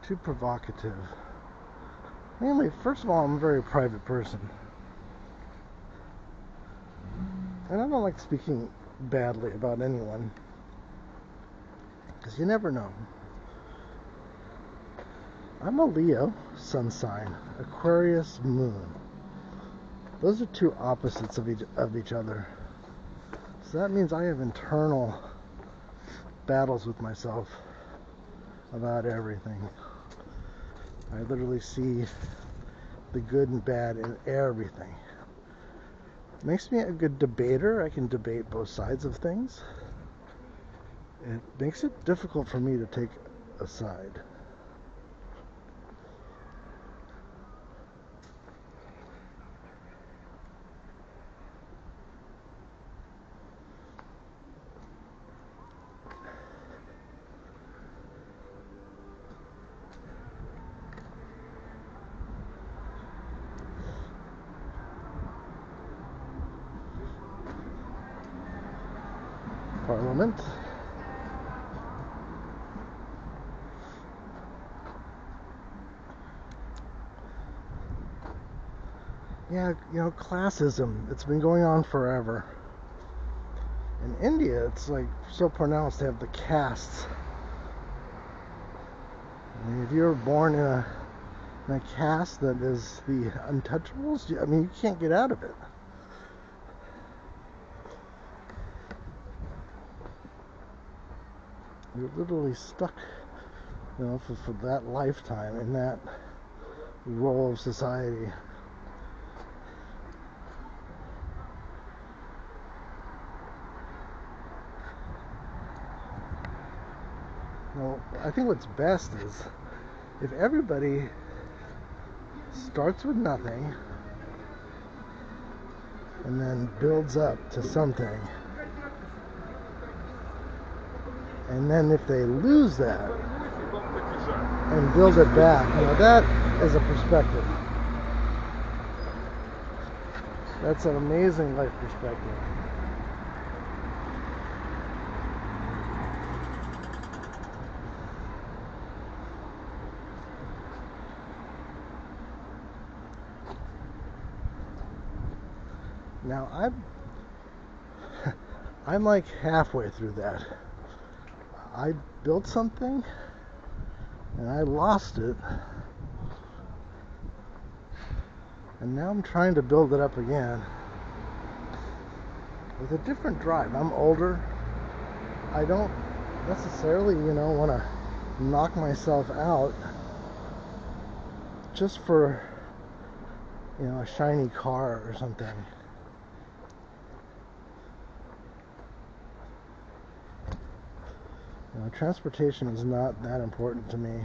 too provocative. Mainly, first of all, I'm a very private person. And I don't like speaking badly about anyone. Because you never know. I'm a Leo, sun sign, Aquarius, moon. Those are two opposites of each other. So that means I have internal battles with myself about everything. I literally see the good and bad in everything. It makes me a good debater. I can debate both sides of things. It makes it difficult for me to take a side. Parliament. Yeah, classism, it's been going on forever. In India, it's like so pronounced. They have the castes. I mean, if you're born in a caste that is the untouchables, I mean, you can't get out of it. You're literally stuck, for that lifetime in that role of society. I think what's best is if everybody starts with nothing and then builds up to something. And then if they lose that and build it back, that is a perspective. That's an amazing life perspective. Now I'm like halfway through that. I built something and I lost it, and now I'm trying to build it up again with a different drive. I'm older. I don't necessarily, want to knock myself out just for, a shiny car or something. Transportation is not that important to me.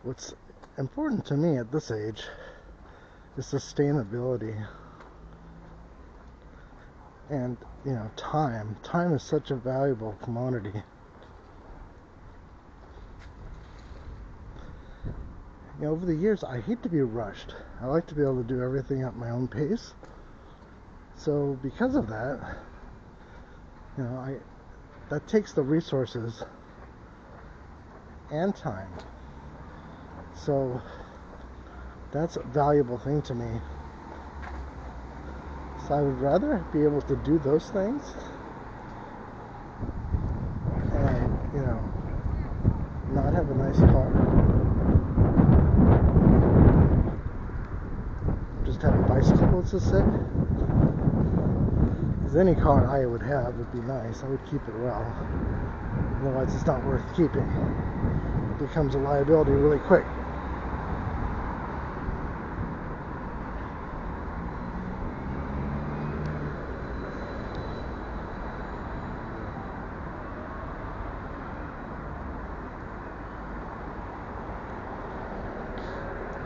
What's important to me at this age is sustainability. And, time. Time is such a valuable commodity. Over the years, I hate to be rushed. I like to be able to do everything at my own pace. So because of that, that takes the resources and time. So that's a valuable thing to me. So I would rather be able to do those things and, not have a nice car bicycle to sit. Because any car I would have would be nice. I would keep it well. Otherwise it's not worth keeping. It becomes a liability really quick.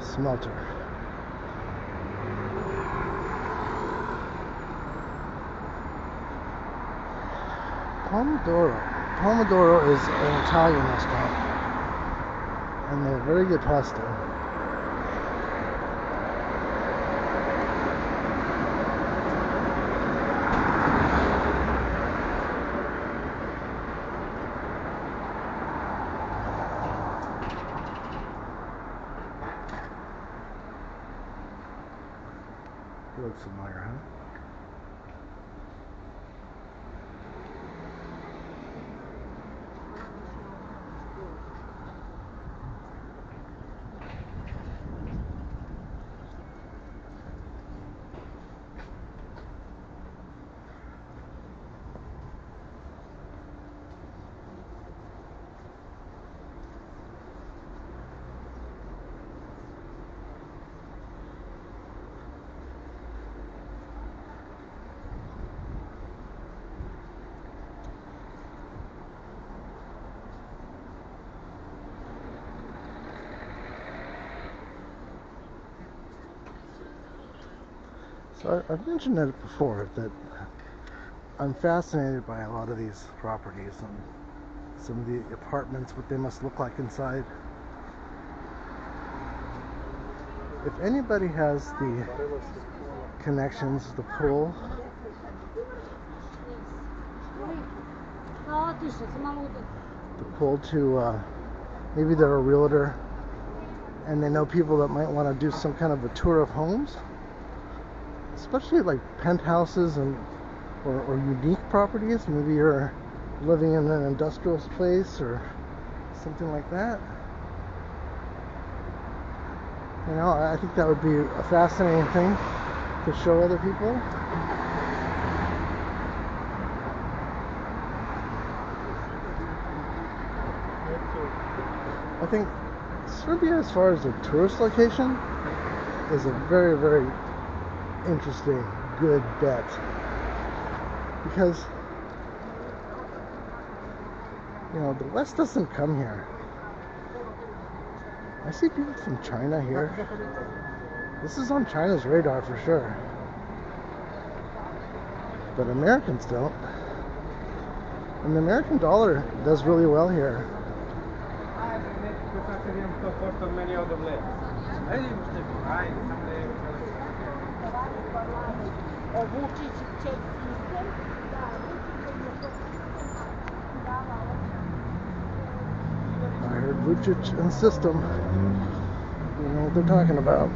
Smelter. Pomodoro is an Italian restaurant, and they have very good pasta. He looks familiar, huh? So I've mentioned it before that I'm fascinated by a lot of these properties and some of the apartments, what they must look like inside. If anybody has the connections, the pull, to maybe they're a realtor and they know people that might want to do some kind of a tour of homes, especially like penthouses and or unique properties. Maybe you're living in an industrial space or something like that. You know, I think that would be a fascinating thing to show other people. I think Serbia, as far as a tourist location, is a very, very interesting, good bet. Because, you know, the West doesn't come here. I see people from China here. This is on China's radar for sure. But Americans don't. And the American dollar does really well here. I heard Vucic and System. You know what they're talking about.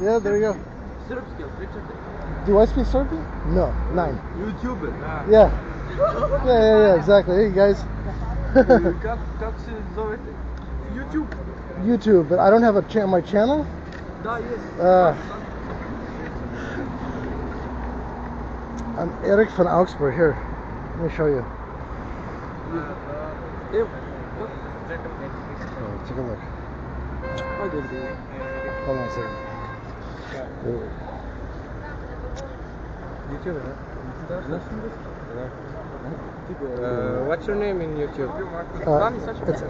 Yeah, there you go. Do I speak Serbian? No, 9. YouTuber. Yeah, exactly. Hey guys. Kako se zovete? YouTube, but I don't have my channel. Da, yes. I'm Eric van Augsburg. Here, let me show you. Oh, take a look. Hold on a second. What's your name in YouTube? It's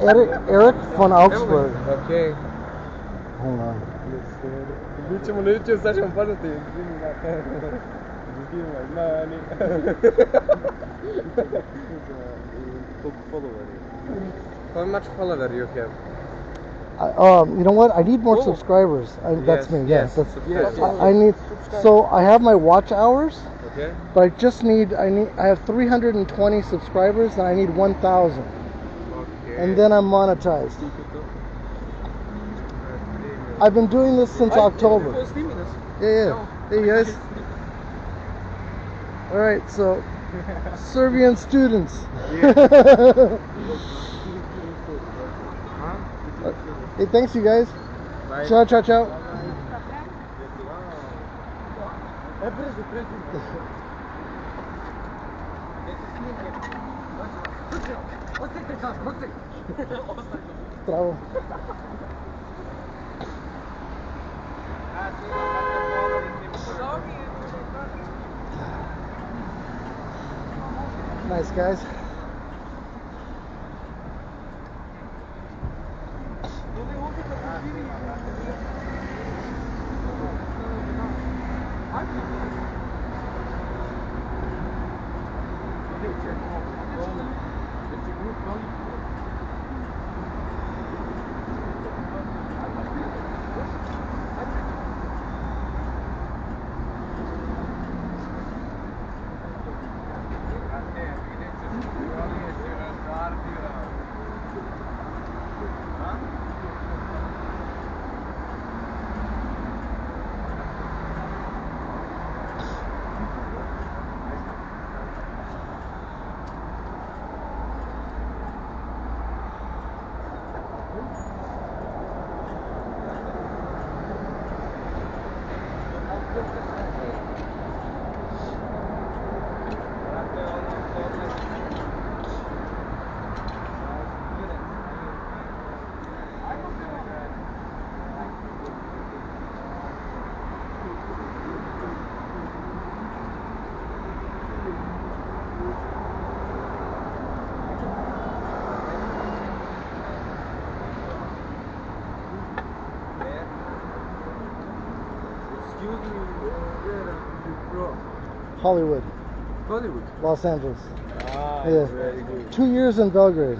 Eric van Augsburg. Okay. Hold on. Mi ćemo na YouTube, sad ćemo padati. How much follower you have? You know what? I need more subscribers. That's me. Yes. I need. So I have my watch hours. Okay. But I have 320 subscribers and I need 1,000. Okay. And then I'm monetized. I've been doing this since October. Yeah. Hey guys. All right, so Serbian students. Hey, thanks you guys. Bye. Ciao, ciao, ciao. Bravo. Nice guys. Hollywood. Hollywood. Los Angeles. Ah, Yeah. very good. 2 years in Belgrade.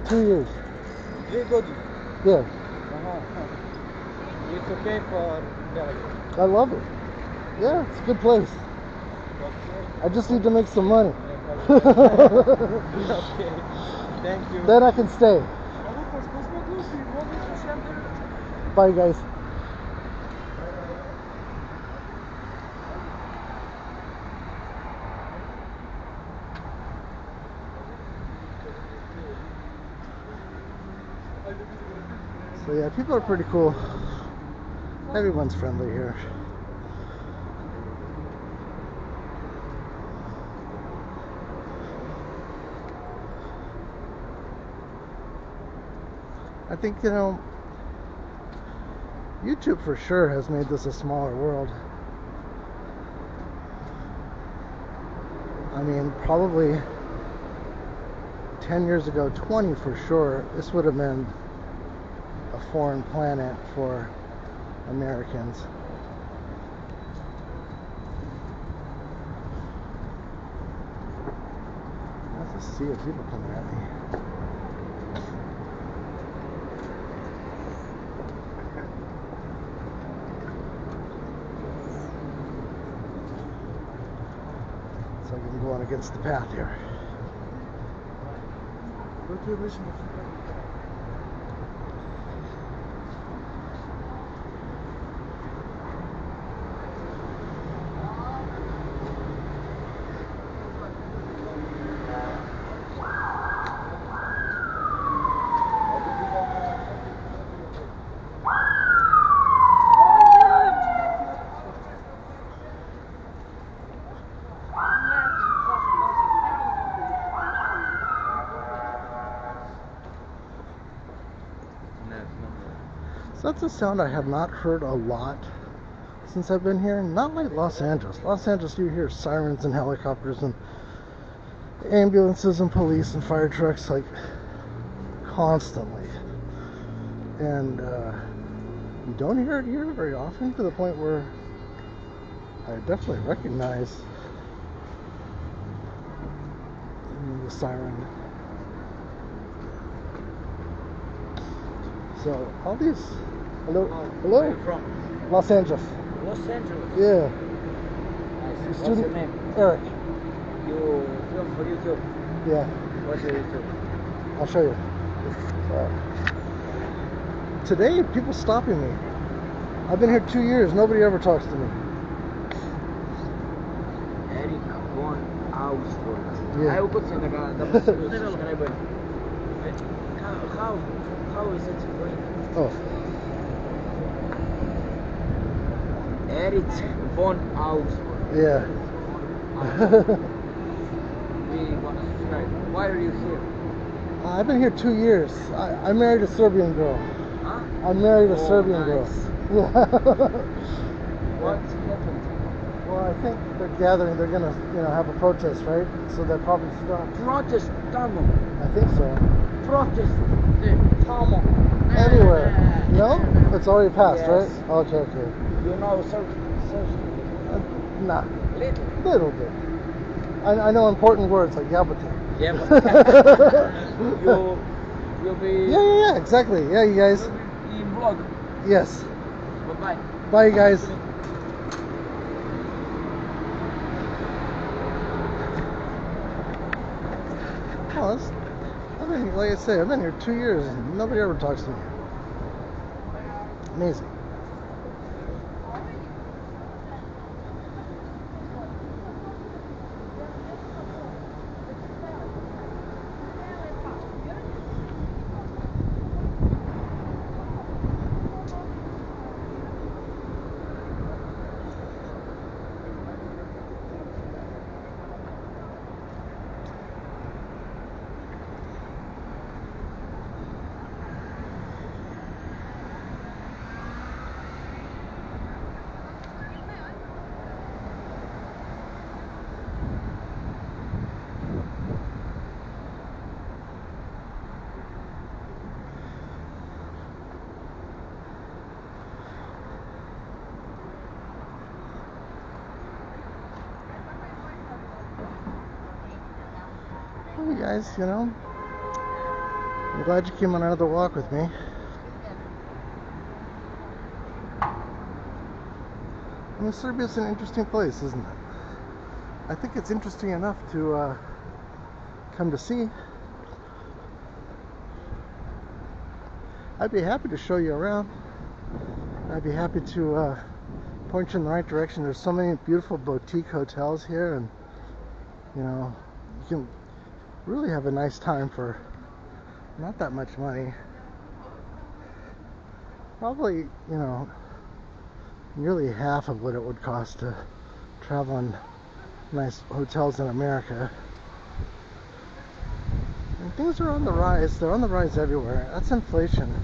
2 years. Very good. Yeah. It's okay for Belgrade. I love it. Yeah, it's a good place. I just need to make some money. Okay. Thank you. Then I can stay. Bye guys. So yeah, people are pretty cool. Everyone's friendly here. I think, you know, YouTube for sure has made this a smaller world. I mean, probably 10 years ago, 20 for sure, this would have been a foreign planet for Americans. There's a sea of people coming at me. So I'm going against the path here. So that's a sound I have not heard a lot since I've been here. Not like Los Angeles. Los Angeles, you hear sirens and helicopters and ambulances and police and fire trucks like constantly. And you don't hear it here very often, to the point where I definitely recognize the siren. So all these, hello, Where are you from? Los Angeles. Los Angeles. Yeah. Nice. What's Student your name? Eric. You film for YouTube. Yeah, What's your YouTube? I'll show you. today people stopping me. I've been here 2 years. Nobody ever talks to me. Eric von Ausford. Yeah. I will send how is it going? Oh, Eric von Ausford. yeah. We gonna subscribe. Why are you here? I've been here 2 years. I married a Serbian girl. Huh? I married a Oh, Serbian girl. nice. Yeah. What happened? Well, I think they're gathering. They're gonna, have a protest, right? So they'll probably stop. Protest, tamo. I think so. Protest, tamo. Anywhere. No? It's already passed, Yes. right? Okay. You know, sir. Nah, Little. little bit. I know important words like yabate. Yeah, but you'll be. Yeah, exactly. Yeah, you guys. You'll be in vlog. Yes. Bye. Bye, you guys. Oh, like I say, I've been here 2 years and nobody ever talks to me. Amazing. Well, you guys, I'm glad you came on another walk with me. I mean, Serbia's an interesting place, isn't it? I think it's interesting enough to come to see. I'd be happy to show you around. I'd be happy to point you in the right direction. There's so many beautiful boutique hotels here, and you can really have a nice time for not that much money. Probably, nearly half of what it would cost to travel in nice hotels in America. And things are on the rise. They're on the rise everywhere. That's inflation.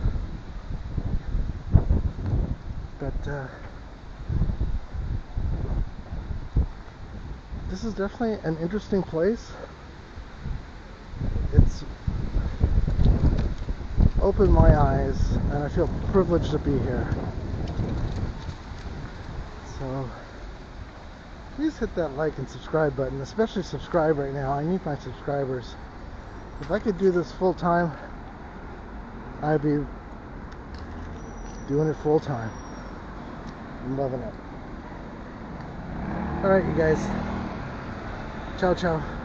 But this is definitely an interesting place. It's opened my eyes, and I feel privileged to be here. So please hit that like and subscribe button, especially subscribe right now. I need my subscribers. If I could do this full time, I'd be doing it full time. I'm loving it. Alright, you guys. Ciao, ciao.